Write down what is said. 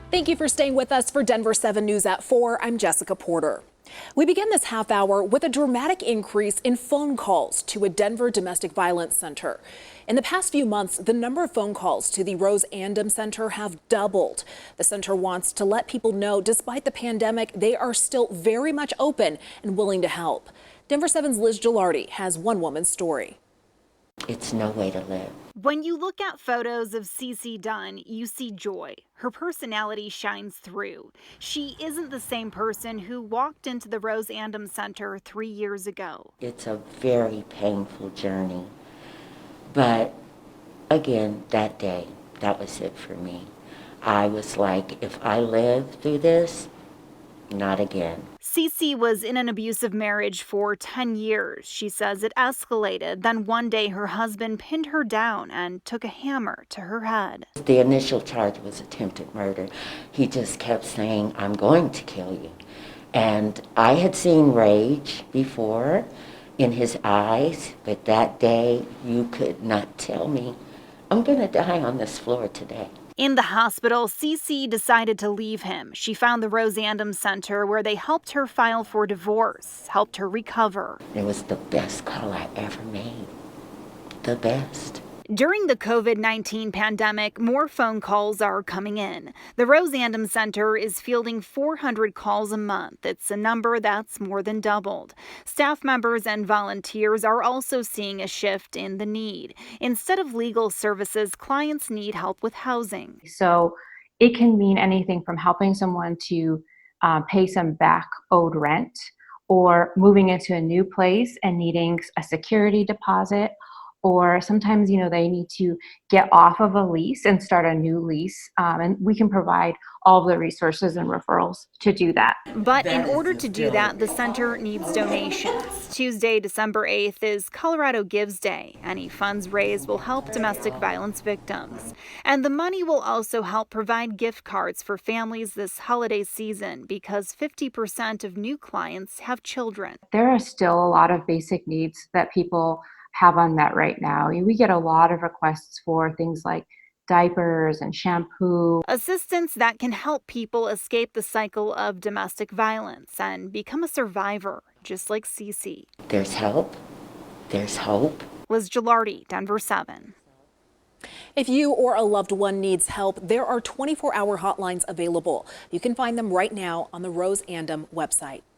Thank you for staying with us for Denver 7 News at 4. I'm Jessica Porter. We begin this half hour with a dramatic increase in phone calls to a Denver domestic violence center. In the past few months, the number of phone calls to the Rose Andom Center have doubled. The center wants to let people know, despite the pandemic, they are still very much open and willing to help. Denver 7's Liz Gilardi has one woman's story. It's no way to live. When you look at photos of Cece Dunn, you see joy. Her personality shines through. She isn't the same person who walked into the Rose Andom Center 3 years ago. It's a very painful journey. But again, that day, that was it for me. I was like, if I live through this, not again. Cece was in an abusive marriage for 10 years. She says it escalated. Then one day her husband pinned her down and took a hammer to her head. The initial charge was attempted murder. He just kept saying, I'm going to kill you. And I had seen rage before in his eyes, but that day you could not tell me, I'm going to die on this floor today. In the hospital, Cece decided to leave him. She found the Rose Andom Center where they helped her file for divorce, helped her recover. It was the best call I ever made. The best. During the COVID-19 pandemic, more phone calls are coming in. The Rose Andom Center is fielding 400 calls a month. It's a number that's more than doubled. Staff members and volunteers are also seeing a shift in the need. Instead of legal services, clients need help with housing. So it can mean anything from helping someone to pay some back owed rent, or moving into a new place and needing a security deposit. Or sometimes, they need to get off of a lease and start a new lease. And we can provide all of the resources and referrals to do that. But in order to do that, the center needs donations. Tuesday, December 8th is Colorado Gives Day. Any funds raised will help domestic violence victims. And the money will also help provide gift cards for families this holiday season because 50% of new clients have children. There are still a lot of basic needs that people have unmet right now. We get a lot of requests for things like diapers and shampoo. Assistance that can help people escape the cycle of domestic violence and become a survivor, just like Cece. There's help. There's hope. Liz Gilardi, Denver 7. If you or a loved one needs help, there are 24-hour hotlines available. You can find them right now on the Rose Andom website.